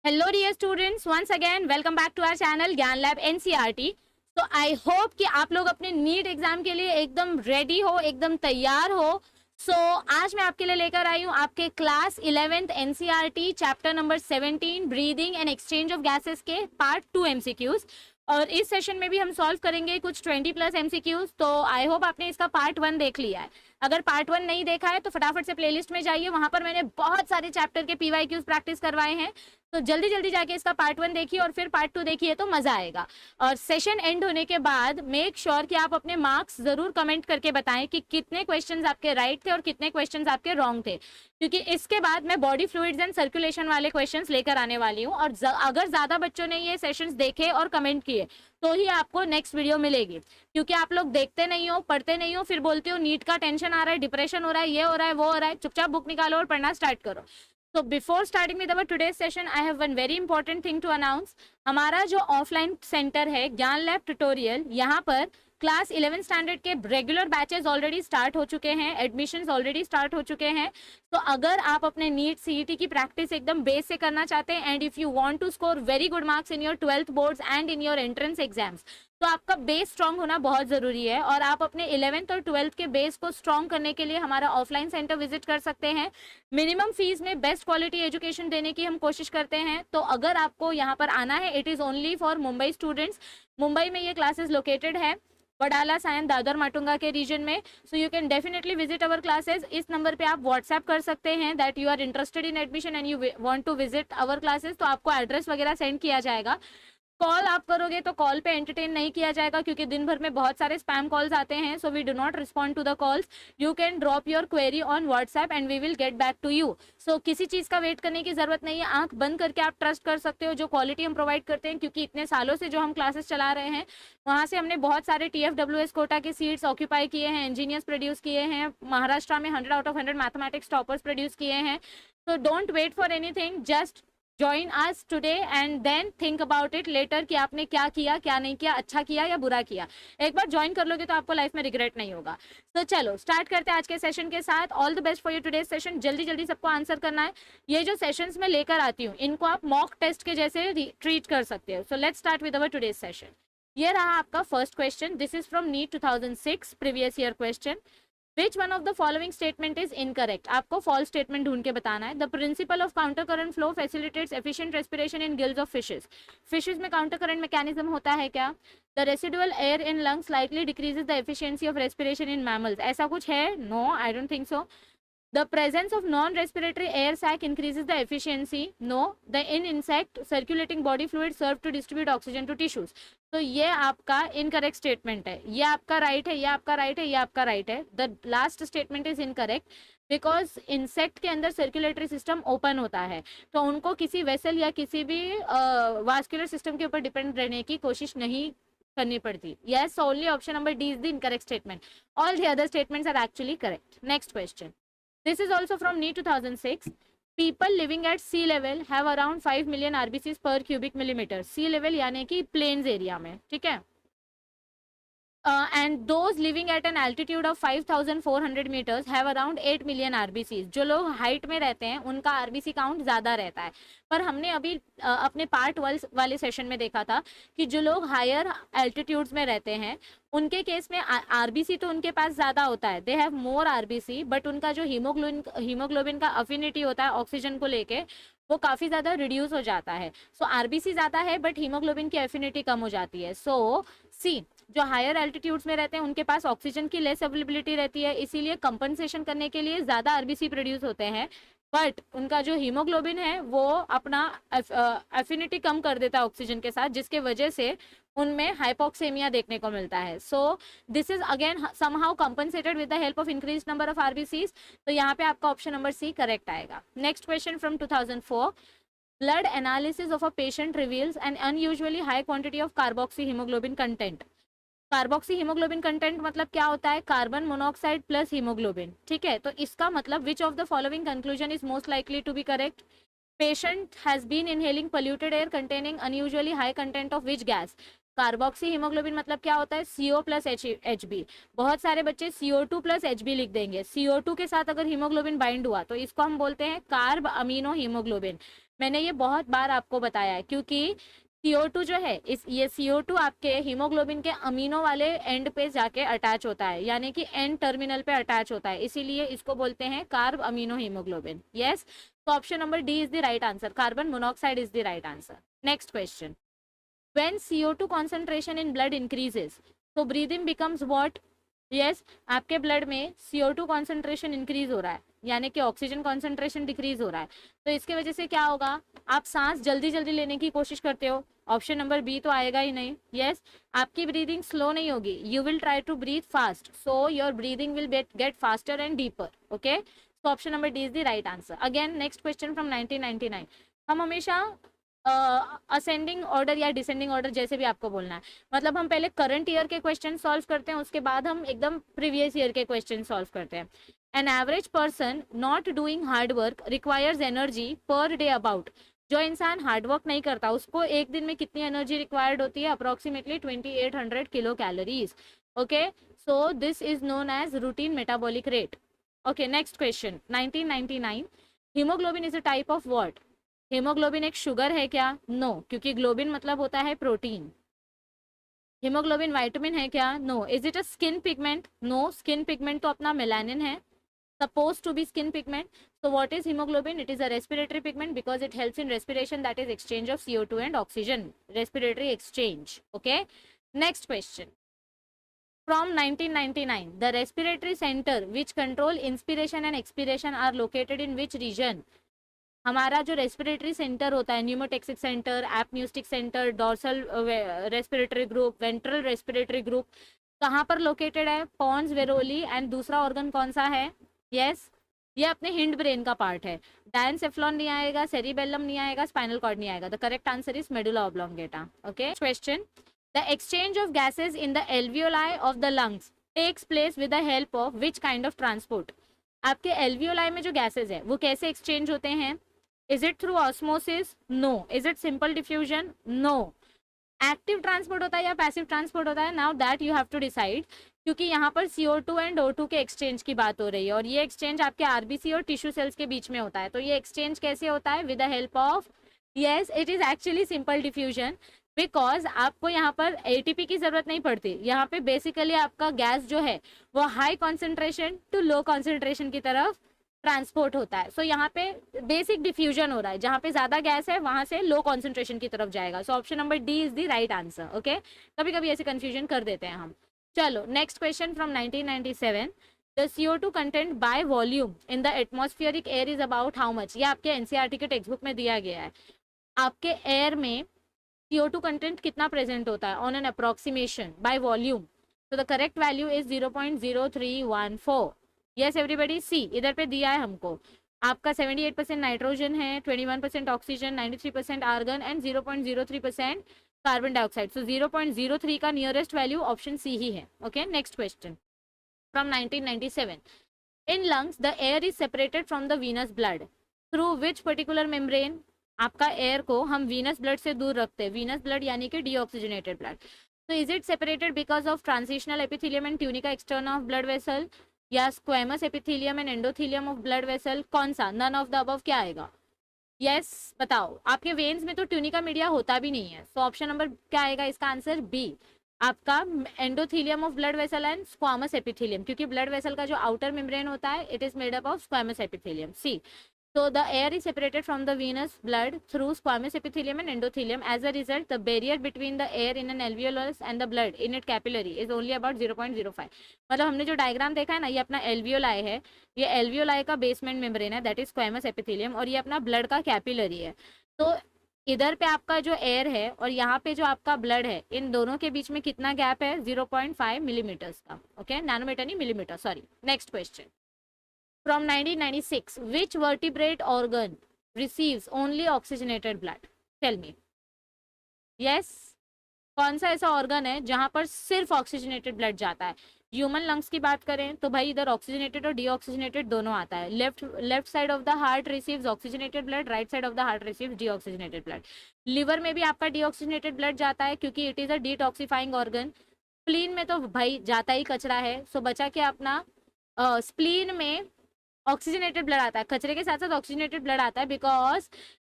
Hello dear students, once again welcome back to our channel Gyan lab NCERT. तो I hope कि आप लोग अपने नीट एग्जाम के लिए एकदम रेडी हो, एकदम तैयार हो। आज मैं आपके लिए लेकर आई हूँ आपके class 11th NCERT chapter number 17 breathing and exchange of gases के पार्ट 2 एमसीक्यूज। और इस सेशन में भी हम सॉल्व करेंगे कुछ 20+ एमसीक्यूज। तो आई होप आपने इसका पार्ट 1 देख लिया है। अगर पार्ट 1 नहीं देखा है तो फटाफट से प्लेलिस्ट में जाइए, वहां पर मैंने बहुत सारे चैप्टर के पीवाईक्यूज प्रैक्टिस करवाए हैं। तो जल्दी जल्दी जाके इसका पार्ट 1 देखिए और फिर पार्ट 2 देखिए तो मजा आएगा। और सेशन एंड होने के बाद मेक श्योर कि आप अपने मार्क्स जरूर कमेंट करके बताएं कि कितने क्वेश्चंस आपके राइट थे और कितने क्वेश्चंस आपके रॉन्ग थे, क्योंकि इसके बाद मैं बॉडी फ्लूइड्स एंड सर्कुलेशन वाले क्वेश्चंस लेकर आने वाली हूँ। और अगर ज्यादा बच्चों ने ये सेशंस देखे और कमेंट किए तो ही आपको नेक्स्ट वीडियो मिलेगी, क्योंकि आप लोग देखते नहीं हो, पढ़ते नहीं हो, फिर बोलते हो नीट का टेंशन आ रहा है, डिप्रेशन हो रहा है, ये हो रहा है, वो हो रहा है। चुपचाप बुक निकालो और पढ़ना स्टार्ट करो। So before starting with our today's session, I have one very important thing to announce. हमारा जो ऑफलाइन सेंटर है ज्ञान लैब ट्यूटोरियल, यहाँ पर क्लास 11 स्टैंडर्ड के रेगुलर बैचेस ऑलरेडी स्टार्ट हो चुके हैं, एडमिशंस ऑलरेडी स्टार्ट हो चुके हैं। तो अगर आप अपने नीट सीईटी की प्रैक्टिस एकदम बेस से करना चाहते हैं and if you want to score very good marks in your 12th boards and in your entrance exams, तो आपका बेस स्ट्रांग होना बहुत जरूरी है। और आप अपने 11th और 12th के बेस को स्ट्रांग करने के लिए हमारा ऑफलाइन सेंटर विजिट कर सकते हैं। मिनिमम फीस में बेस्ट क्वालिटी एजुकेशन देने की हम कोशिश करते हैं। तो अगर आपको यहाँ पर आना है, it is only for Mumbai students. Mumbai में ये क्लासेस लोकेटेड है, वडाला, सायन, दादर, माटुंगा के रीजन में। So you can definitely visit our classes. इस नंबर पे आप व्हाट्सएप कर सकते हैं that you are interested in admission and you want to visit our classes. तो आपको एड्रेस वगैरह सेंड किया जाएगा। कॉल आप करोगे तो कॉल पे एंटरटेन नहीं किया जाएगा, क्योंकि दिन भर में बहुत सारे स्पैम कॉल्स आते हैं। So we do not respond to the calls. You can drop your query on WhatsApp and we will get back to you. So किसी चीज का वेट करने की जरूरत नहीं है, आंख बंद करके आप ट्रस्ट कर सकते हो जो क्वालिटी हम प्रोवाइड करते हैं, क्योंकि इतने सालों से जो हम क्लासेस चला रहे हैं वहां से हमने बहुत सारे TFWS कोटा के सीट्स ऑक्यूपाई किए हैं, इंजीनियर्स प्रोड्यूस किए हैं, महाराष्ट्र में 100 out of 100 mathematics toppers produce किए हैं। So don't wait for anything, just join us today and then think about it later कि आपने क्या किया, क्या नहीं किया, अच्छा किया या बुरा किया। एक बार ज्वाइन कर लोगे तो आपको लाइफ में रिग्रेट नहीं होगा। तो चलो स्टार्ट करते हैं आज के सेशन के साथ। All the best for your today session. जल्दी जल्दी सबको आंसर करना है। ये जो सेशंस मैं लेकर आती हूँ इनको आप मॉक टेस्ट के जैसे ट्रीट कर सकते हो। So let's start with our today session. ये रहा आपका first question. This is from NEET 2006 previous year question. Which one of the following statement is incorrect? आपको false statement ढूंढ के बताना है। The principle of counter current flow facilitates efficient respiration in gills of fishes. Fishes में counter current mechanism होता है क्या? The residual air in lungs slightly decreases the efficiency of respiration in mammals. ऐसा कुछ है? No, I don't think so. The presence of non-respiratory air sac increases the efficiency. No. The in insect circulating body fluid serve to distribute oxygen to tissues. तो ये आपका incorrect statement है। ये आपका right है, ये आपका राइट है, ये आपका राइट है। The last statement is incorrect because insect के अंदर सर्कुलेटरी सिस्टम ओपन होता है, तो उनको किसी वेसल या किसी भी वास्कुलर सिस्टम के ऊपर डिपेंड रहने की कोशिश नहीं करनी पड़ती। Yes, only option number D is the incorrect statement. All the other statements are actually correct. Next question. This is also from NEET 2006. People living at sea level have around 5 million RBCs per cubic millimeter. Sea level यानी कि plains area में, ठीक है। And those living at an altitude of 5,400 meters have around 8 million RBCs. जो लोग height में रहते हैं उनका RBC काउंट ज्यादा रहता है। पर हमने अभी अपने पार्ट वाले सेशन में देखा था कि जो लोग हायर एल्टीट्यूड्स में रहते हैं उनके केस में आरबीसी तो उनके पास ज्यादा होता है, they have more RBC, but उनका जो हीमोग्लोबिन का अफिनिटी होता है ऑक्सीजन को लेके वो काफी ज्यादा रिड्यूस हो जाता है। सो आरबीसी ज्यादा है बट हीमोग्लोबिन की अफिनिटी कम हो जाती है। सो सी, जो हायर एल्टीट्यूड्स में रहते हैं उनके पास ऑक्सीजन की लेस अवेलेबिलिटी रहती है, इसीलिए कंपनसेशन करने के लिए ज्यादा आरबीसी प्रोड्यूस होते हैं, बट उनका जो हीमोग्लोबिन है वो अपना एफिनिटी कम कर देता है ऑक्सीजन के साथ, जिसके वजह से उनमें हाइपोक्सेमिया देखने को मिलता है। So this is again somehow compensated with the help of increase number of RBCs. तो यहाँ पे आपका ऑप्शन नंबर सी करेक्ट आएगा। Next question from 2004। Blood analysis of a patient reveals an unusually high quantity of carboxy haemoglobin content. Carboxy haemoglobin content मतलब क्या होता है? Carbon monoxide plus haemoglobin, ठीक है। तो इसका मतलब which of the following conclusion is most likely to be correct? Patient has been inhaling polluted air containing unusually high content of which gas? Carboxy haemoglobin मतलब क्या होता है? CO plus HB। बहुत सारे बच्चे CO2 प्लस HB लिख देंगे। CO2 के साथ अगर हीमोग्लोबिन बाइंड हुआ तो इसको हम बोलते हैं कार्ब अमीनो हीमोग्लोबिन। मैंने ये बहुत बार आपको बताया है, क्योंकि CO2 जो है ये CO2 आपके हीमोग्लोबिन के अमीनो वाले एंड पे जाके अटैच होता है, यानी कि एंड टर्मिनल पे अटैच होता है, इसीलिए इसको बोलते हैं कार्ब अमीनो हीमोग्लोबिन। यस, तो option number D is the right answer, carbon monoxide is the right answer. Next question, when CO2 concentration in blood increases, so breathing becomes what? Yes, आपके blood में CO2 concentration increase हो रहा है, यानी कि oxygen concentration decrease हो रहा है, तो इसके वजह से क्या होगा, आप सांस जल्दी जल्दी लेने की कोशिश करते हो, ऑप्शन नंबर बी तो आएगा ही नहीं। यस, आपकी ब्रीदिंग स्लो नहीं होगी, you will try to breathe fast, so your breathing will get faster and deeper. Okay, so option number D is the right answer. Again next question from 1999। हम हमेशा ascending order या descending order, जैसे भी आपको बोलना है, मतलब हम पहले करंट ईयर के क्वेश्चन सॉल्व करते हैं, उसके बाद हम एकदम प्रीवियस ईयर के क्वेश्चन सॉल्व करते हैं। An average person not doing hard work requires energy per day about, जो इंसान हार्ड वर्क नहीं करता उसको एक दिन में कितनी एनर्जी रिक्वायर्ड होती है, approximately 2800 kilo calories. Okay, so this is known as routine metabolic rate. Okay, next question 1999, haemoglobin is a type of what? Haemoglobin एक शुगर है क्या? नो, क्योंकि ग्लोबिन मतलब होता है प्रोटीन। हीमोग्लोबिन विटामिन है क्या? No. Is it a skin pigment? No, skin pigment तो अपना मेलानिन है, supposed to be skin pigment. So what is hemoglobin? It is a respiratory pigment because it helps in respiration, that is exchange of CO2 and oxygen, respiratory exchange. Okay, next question from 1999, the respiratory center which control inspiration and expiration are located in which region? हमारा जो respiratory centre होता है, pneumotaxic centre, apneustic centre, dorsal respiratory group, ventral respiratory group, कहाँ पर located है? Pons, varolii, and दूसरा organ कौन सा है? यस, ये अपने हिंड ब्रेन का पार्ट है। डायनसेफ्लॉन नहीं आएगा, सेरिबेलम नहीं आएगा, स्पाइनल कॉर्ड नहीं आएगा। The correct answer is medulla oblongata. Okay, question, the exchange of gases in the alveoli of the lungs takes place with the help of which kind of transport? आपके alveoli में जो gases है वो कैसे exchange होते हैं? Is it through osmosis? No. Is it simple diffusion? No. Active transport होता है या पैसिव ट्रांसपोर्ट होता है? Now that you have to decide, क्योंकि यहाँ पर CO2 एंड O2 के एक्सचेंज की बात हो रही है, और ये एक्सचेंज आपके RBC और टिश्यू सेल्स के बीच में होता है। तो ये एक्सचेंज कैसे होता है? With the help of, yes, it is actually simple diffusion, because आपको यहाँ पर ATP की जरूरत नहीं पड़ती। यहाँ पे बेसिकली आपका गैस जो है वो high concentration to low concentration की तरफ ट्रांसपोर्ट होता है। सो यहाँ पे बेसिक डिफ्यूजन हो रहा है, जहाँ पे ज्यादा गैस है वहां से लो कॉन्सेंट्रेशन की तरफ जाएगा। सो option number D is the right answer. Okay, कभी कभी ऐसे कंफ्यूजन कर देते हैं हम। चलो, next question from 1997, the CO2 content by volume in the atmospheric air is about how much? ये आपके NCERT के टेक्स्ट बुक में दिया गया है। आपके एयर में CO2 कंटेंट कितना प्रेजेंट होता है on an approximation by volume? तो the correct value is 0.0314। Yes everybody, see इधर पे दिया है हमको। आपका 78% नाइट्रोजन है, 21% oxygen, 93% argon and 0.03% carbon dioxide. So 0.03 का नियरेस्ट वैल्यू ऑप्शन सी ही है। Okay, next question from 1997, in lungs the air is separated from the venous blood through which particular membrane? आपका एयर को हम वीनस ब्लड से दूर रखते हैं, वीनस ब्लड यानी कि डीऑक्सीजनेटेड ब्लड। तो is it separated because of transitional epithelium and tunica externa of blood vessel, या squamous epithelium and endothelium of blood vessel? कौन सा? नन ऑफ द अबव क्या आएगा? यस, बताओ। आपके वेन्स में तो ट्यूनिका मीडिया होता भी नहीं है, सो ऑप्शन नंबर क्या आएगा इसका आंसर? बी, आपका endothelium of blood vessel and squamous epithelium, क्योंकि ब्लड वेसल का जो आउटर मेम्ब्रेन होता है it is made up of squamous epithelium. C, so the air is separated from the venous blood through squamous epithelium and endothelium. As a result, the barrier between the air in an alveolus and the blood in it capillary is only about 0.05. मतलब हमने जो diagram देखा है ना, ये अपना alveoli है, ये एल्वियोलाई का बेसमेंट मेम्ब्रेन है, दैट इज स्क्वामस एपिथेलियम, और ये अपना ब्लड का कैपिलरी है। तो इधर पे आपका जो एयर है और यहाँ पे जो आपका ब्लड है, इन दोनों के बीच में कितना गैप है? 0.5 मिलीमीटर्स का। ओके, नैनोमीटर नहीं, millimetre, sorry. Next question from 1996, which vertebrate organ receives only oxygenated blood? Tell me. Yes, कौन सा ऐसा ऑर्गन है जहां पर सिर्फ ऑक्सीजनेटेड ब्लड जाता है? ह्यूमन लंग्स की बात करें तो भाई इधर ऑक्सीजनेटेड और डीऑक्सीजनेटेड दोनों आता है। Left side of the heart receives oxygenated blood, right side of the heart receives deoxygenated blood. Liver में भी आपका डीऑक्सीजनेटेड ब्लड जाता है क्योंकि it is a detoxifying organ. Spleen में तो भाई जाता ही कचरा है, सो बचा के अपना स्प्लीन में ऑक्सीजनेटेड ब्लड आता है, कचरे के साथ साथ ऑक्सीजनेटेड ब्लड आता है, because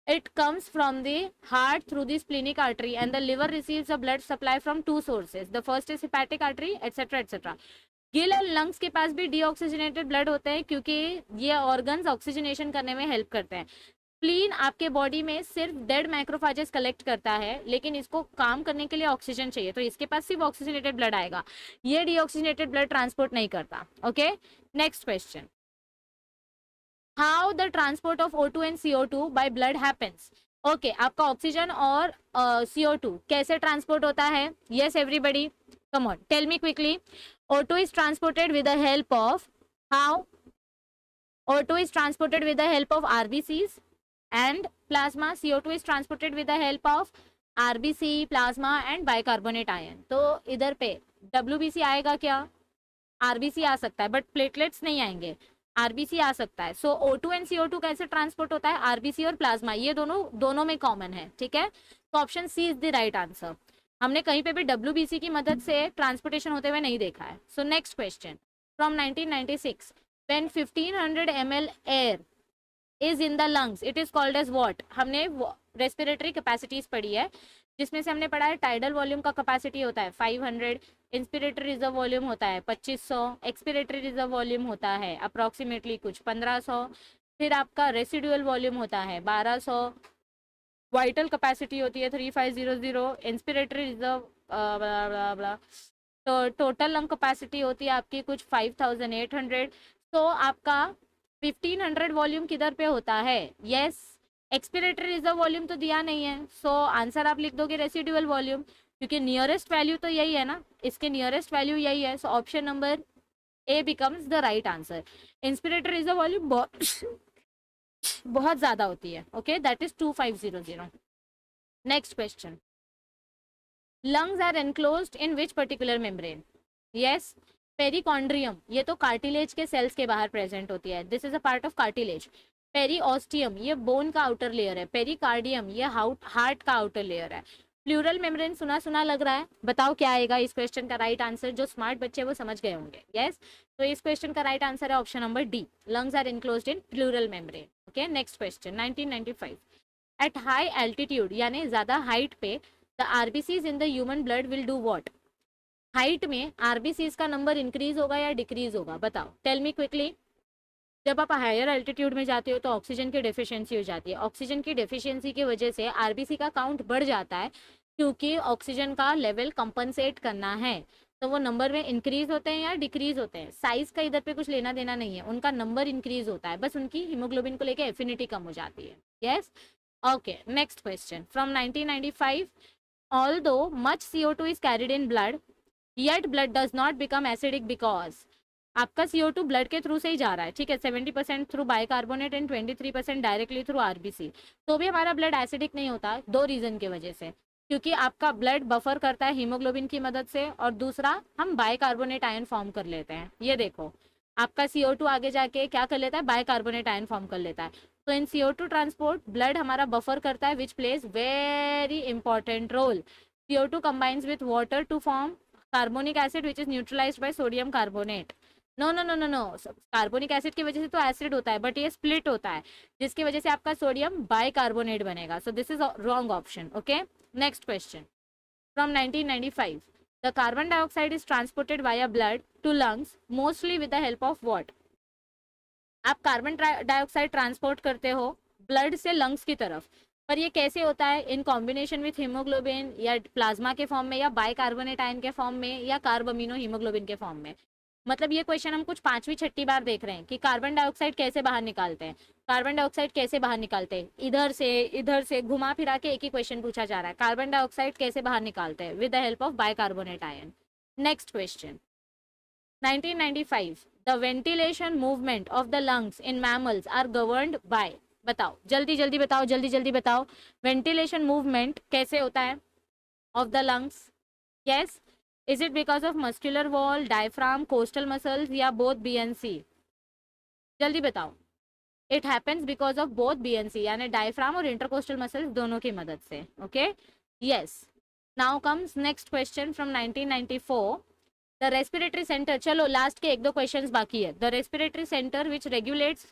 It comes from the heart through the splenic artery, and the liver receives the blood supply from two sources. The first is hepatic artery, etc etc. Gill और lungs के पास भी डीऑक्सीजनेटेड ब्लड होते हैं क्योंकि ये organs oxygenation करने में help करते हैं. स्प्लीन आपके बॉडी में सिर्फ डेड माइक्रोफाजेस कलेक्ट करता है, लेकिन इसको काम करने के लिए ऑक्सीजन चाहिए, तो इसके पास सिर्फ ऑक्सीजनेटेड ब्लड आएगा, ये डीऑक्सीजनेटेड ब्लड ट्रांसपोर्ट नहीं करता. Okay, next question. How the transport of O2 and CO2 by blood happens. Okay, आपका ऑक्सीजन और CO2 कैसे ट्रांसपोर्ट होता है? Yes everybody, come on, tell me quickly. O2 is transported with the help of how? O2 is transported with the help of RBCs and plasma. CO2 is transported with the help of RBC, plasma and bicarbonate ion. तो इधर पे WBC आएगा क्या? RBC आ सकता है, but platelets नहीं आएंगे. RBC आ सकता है. सो O2 एंड CO2 कैसे ट्रांसपोर्ट होता है? RBC और प्लाज्मा, ये दोनों में कॉमन है. ठीक है, तो option C is the right answer. हमने कहीं पे भी WBC की मदद से ट्रांसपोर्टेशन होते हुए नहीं देखा है. So next question. From 1996, when 1500 ml air is in the lungs it is called as what. हमने रेस्पिरेटरी कैपेसिटीज पढ़ी है, जिसमें से हमने पढ़ा है टाइडल वॉल्यूम का कैपेसिटी होता है 500, इंस्पिरेटरी रिजर्व वॉल्यूम होता है 2500, एक्सपिरेटरी रिजर्व वॉल्यूम होता है अप्रॉक्सीमेटली कुछ 1500, फिर आपका रेसिडुअल वॉल्यूम होता है 1200, वाइटल कैपेसिटी होती है 3500, इंस्पिरेटरी रिजर्व तो टोटल लंग कैपेसिटी होती है आपकी कुछ 5800. तो आपका 1500 वॉल्यूम किधर पे होता है? यस, एक्सपिरेटरी रिजर्व वॉल्यूम तो दिया नहीं है, सो आंसर आप लिख दोगे रेसिडुअल वॉल्यूम, क्योंकि नियरेस्ट वैल्यू तो यही है ना, इसके नियरेस्ट वैल्यू यही है. So option number A becomes the right answer. Inspiratory reserve volume बहुत ज्यादा होती है. Okay, that is 2500. Next question. Lungs are enclosed in which particular membrane? Yes, perichondrium, ये तो कार्टिलेज के सेल्स के बाहर प्रेजेंट होती है. This is a part of cartilage. Periosteum, ये बोन का आउटर लेयर है. पेरिकार्डियम, ये हार्ट का आउटर लेयर है. प्लूरल मेम्ब्रेन सुना सुना लग रहा है, बताओ क्या आएगा इस क्वेश्चन का राइट आंसर? जो स्मार्ट बच्चे वो समझ गए होंगे. यस, तो इस क्वेश्चन का राइट आंसर है option number D. Lungs are enclosed in pleural membrane. Okay, next question. 1995, at high altitude, यानी ज्यादा हाइट पे, the RBCs in the human blood will do what. Height में आरबीसीज का number increase होगा या decrease होगा? बताओ, टेल मी क्विकली. जब आप हायर एल्टीट्यूड में जाते हो तो ऑक्सीजन की डेफिशिएंसी हो जाती है. ऑक्सीजन की डेफिशिएंसी की वजह से आरबीसी का काउंट बढ़ जाता है, क्योंकि ऑक्सीजन का लेवल कंपनसेट करना है. तो वो नंबर में इंक्रीज होते हैं या डिक्रीज होते हैं? साइज का इधर पे कुछ लेना देना नहीं है, उनका नंबर इंक्रीज होता है, बस उनकी हीमोग्लोबिन को लेकर एफिनिटी कम हो जाती है. Yes, okay, next question. From 1995, although much CO2 is carried in blood, yet blood does not become acidic because. आपका CO2 ब्लड के थ्रू से ही जा रहा है, ठीक है, 70% through bicarbonate and 23% directly through RBC, तो भी हमारा ब्लड एसिडिक नहीं होता. दो रीजन की वजह से, क्योंकि आपका ब्लड बफर करता है हीमोग्लोबिन की मदद से, और दूसरा हम बाइकार्बोनेट आयन फॉर्म कर लेते हैं. ये देखो, आपका CO2 आगे जाके क्या कर लेता है? बाइकार्बोनेट आयन फॉर्म कर लेता है. तो इन CO2 ट्रांसपोर्ट ब्लड हमारा बफर करता है, which plays very important role. CO2 combines with water to form carbonic acid which is neutralized by sodium carbonate. No no no no no, carbonic acid की वजह से तो acid होता है, but ये स्प्लिट होता है, जिसकी वजह से आपका सोडियम बाइकार्बोनेट बनेगा. So this is wrong option. Okay, next question. From 1995, the carbon dioxide is transported via blood to lungs mostly with the help of what. आप कार्बन डाइऑक्साइड ट्रांसपोर्ट करते हो ब्लड से लंग्स की तरफ, पर ये कैसे होता है? इन कॉम्बिनेशन विथ हीमोग्लोबिन, या प्लाज्मा के फॉर्म में, या बाइकार्बोनेट आयन के फॉर्म में, या कार्बोमिनो हीमोग्लोबिन के फॉर्म में. मतलब ये क्वेश्चन हम कुछ 5वीं 6ठी बार देख रहे हैं कि कार्बन डाइऑक्साइड कैसे बाहर निकालते हैं. कार्बन डाइऑक्साइड कैसे बाहर निकालते हैं? इधर से घुमा फिरा के एक ही क्वेश्चन पूछा जा रहा है, कार्बन डाइऑक्साइड कैसे बाहर निकालते हैं? With the help of bicarbonate ion. Next question. 1995, the ventilation movement of the lungs in mammals are governed by. बताओ, जल्दी जल्दी बताओ, जल्दी जल्दी बताओ, वेंटिलेशन मूवमेंट कैसे होता है of the lungs? Yes, is it because of muscular wall, diaphragm, costal muscles, या बोथ बी एंड सी? जल्दी बताओ. It happens because of both B and C, यानी डायफ्राम और इंटरकोस्टल मसल्स दोनों की मदद से. Okay, yes. Now comes next question from 1994. The respiratory centre, चलो लास्ट के 1-2 क्वेश्चंस बाकी है. The respiratory centre which regulates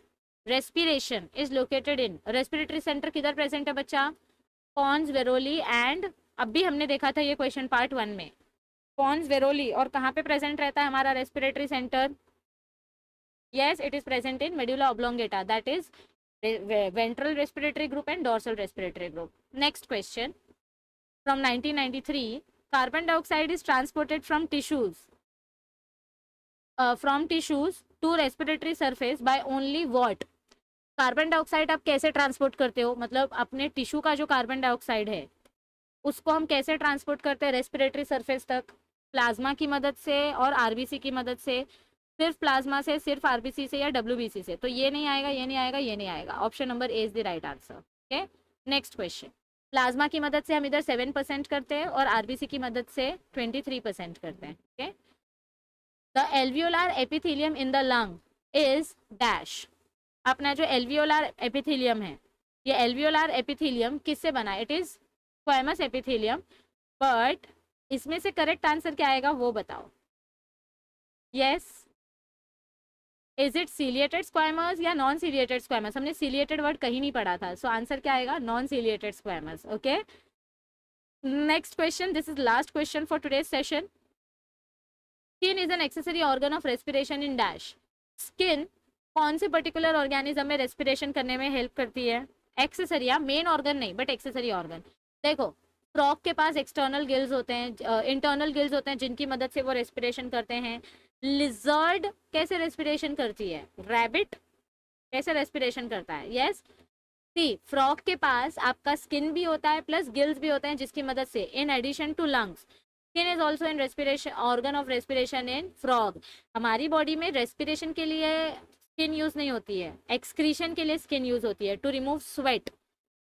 respiration is located in, respiratory centre किधर प्रेजेंट है बच्चा? पॉन्स वेरोली एंड, अभी हमने देखा था ये क्वेश्चन पार्ट 1 में, पॉन्स वेरोली, और कहाँ पे प्रेजेंट रहता है हमारा respiratory centre? Yes, it is present in medulla oblongata, that is ventral respiratory group and dorsal respiratory group. Next question from 1993, carbon dioxide is transported from tissues to respiratory surface by only what? Carbon dioxide आप कैसे transport करते हो, मतलब अपने tissue का जो carbon dioxide है उसको हम कैसे ट्रांसपोर्ट करते हैं रेस्पिरेटरी सरफेस तक? प्लाज्मा की मदद से और आरबीसी की मदद से. सिर्फ प्लाज्मा से, सिर्फ आरबीसी से, या डब्ल्यूबीसी से? तो ये नहीं आएगा, ये नहीं आएगा, ये नहीं आएगा. Option number A is the right answer. Okay, next question. Plasma की मदद से हम इधर 7% करते हैं और आरबीसी की मदद से 23% करते हैं. Okay, the alveolar epithelium in the lung is dash. अपना जो एल्वियोलार एपिथेलियम है, ये एल्वियोलार एपिथेलियम किससे बना है? It is squamous epithelium. But इसमें से करेक्ट आंसर क्या आएगा वो बताओ. Yes, is it ciliated squamous या नॉन सीलिएटेड स्क्वैमस? हमने सीलिएटेड वर्ड कहीं नहीं पढ़ा था, सो आंसर क्या आएगा? Non ciliated squamous. Okay, next question. This is last question for today's session. Skin is an accessory organ of respiration in dash. Skin कौन से पर्टिकुलर ऑर्गेनिज्म में रेस्पिरेशन करने में हेल्प करती है? एक्सेसरी, या मेन ऑर्गन नहीं बट एक्सेसरी ऑर्गन. देखो, फ्रॉग के पास एक्सटर्नल गिल्स होते हैं, इंटरनल गिल्स होते हैं जिनकी मदद से वो रेस्पिरेशन करते हैं. लिजर्ड कैसे रेस्पिरेशन करती है? रैबिट कैसे रेस्पिरेशन करता है? यस, सी, फ्रॉग के पास आपका स्किन भी होता है प्लस गिल्स भी होते हैं जिसकी मदद से, in addition to lungs, skin is also in respiration, organ of respiration in frog. हमारी बॉडी में रेस्पिरेशन के लिए स्किन यूज नहीं होती है, एक्सक्रीशन के लिए स्किन यूज होती है to remove sweat.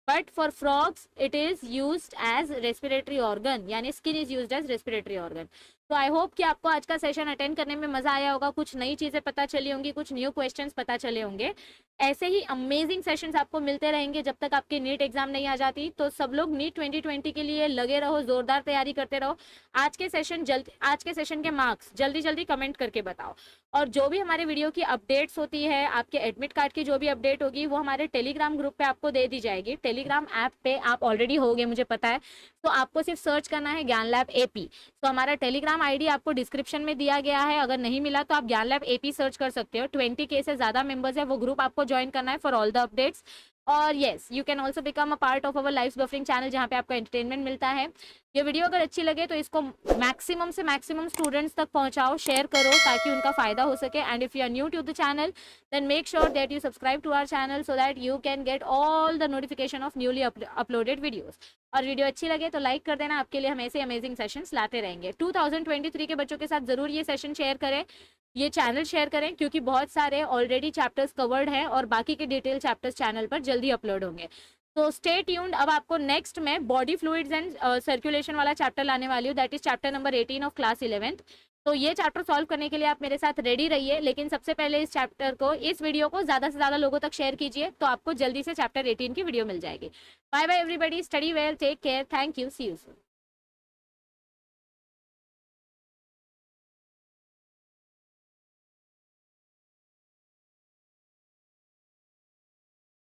But for frogs it is used as respiratory organ, यानी skin is used as respiratory organ. तो आई होप कि आपको आज का सेशन अटेंड करने में मजा आया होगा, कुछ नई चीजें पता चली होंगी, कुछ न्यू क्वेश्चंस पता चले होंगे. ऐसे ही अमेजिंग सेशंस आपको मिलते रहेंगे जब तक आपकी नीट एग्जाम नहीं आ जाती. तो सब लोग नीट 2020 के लिए लगे रहो, जोरदार तैयारी करते रहो. आज के सेशन के मार्क्स जल्दी जल्दी कमेंट करके बताओ. और जो भी हमारे वीडियो की अपडेट्स होती है, आपके एडमिट कार्ड की जो भी अपडेट होगी वो हमारे टेलीग्राम ग्रुप पे आपको दे दी जाएगी. टेलीग्राम ऐप पे आप ऑलरेडी होगे मुझे पता है, तो आपको सिर्फ सर्च करना है ज्ञान लैब एपी. तो हमारा टेलीग्राम आईडी आपको डिस्क्रिप्शन में दिया गया है, अगर नहीं मिला तो आप ज्ञान लैब एपी सर्च कर सकते हो. 20K से ज्यादा मेंबर्स है, वो ग्रुप आपको ज्वाइन करना है फॉर ऑल द अपडेट्स. और yes, you can also become a part of our life buffering channel, जहाँ पे आपको एंटरटेनमेंट मिलता है. ये वीडियो अगर अच्छी लगे तो इसको मैक्सिमम से मैक्सिमम स्टूडेंट्स तक पहुंचाओ, शेयर करो ताकि उनका फायदा हो सके. And if you are new to the channel then make sure that you subscribe to our channel so that you can get all the notification of newly uploaded videos. और video अच्छी लगे तो लाइक कर देना, आपके लिए हम ऐसे अमेजिंग सेशंस लाते रहेंगे. 2023 के बच्चों के साथ जरूर ये सेशन शेयर करें, ये चैनल शेयर करें, क्योंकि बहुत सारे ऑलरेडी चैप्टर्स कवर्ड हैं और बाकी के डिटेल चैप्टर्स चैनल पर जल्दी अपलोड होंगे. तो स्टे ट्यून्ड. अब आपको नेक्स्ट में बॉडी फ्लूइड्स एंड सर्कुलेशन वाला चैप्टर लाने वाली हूँ, that is chapter number 18 of class 11th. तो ये चैप्टर सॉल्व करने के लिए आप मेरे साथ रेडी रहिए, लेकिन सबसे पहले इस चैप्टर को, इस वीडियो को ज़्यादा से ज़्यादा लोगों तक शेयर कीजिए, तो आपको जल्दी से चैप्टर 18 की वीडियो मिल जाएगी. Bye bye everybody, study well, take care, thank you, see you soon.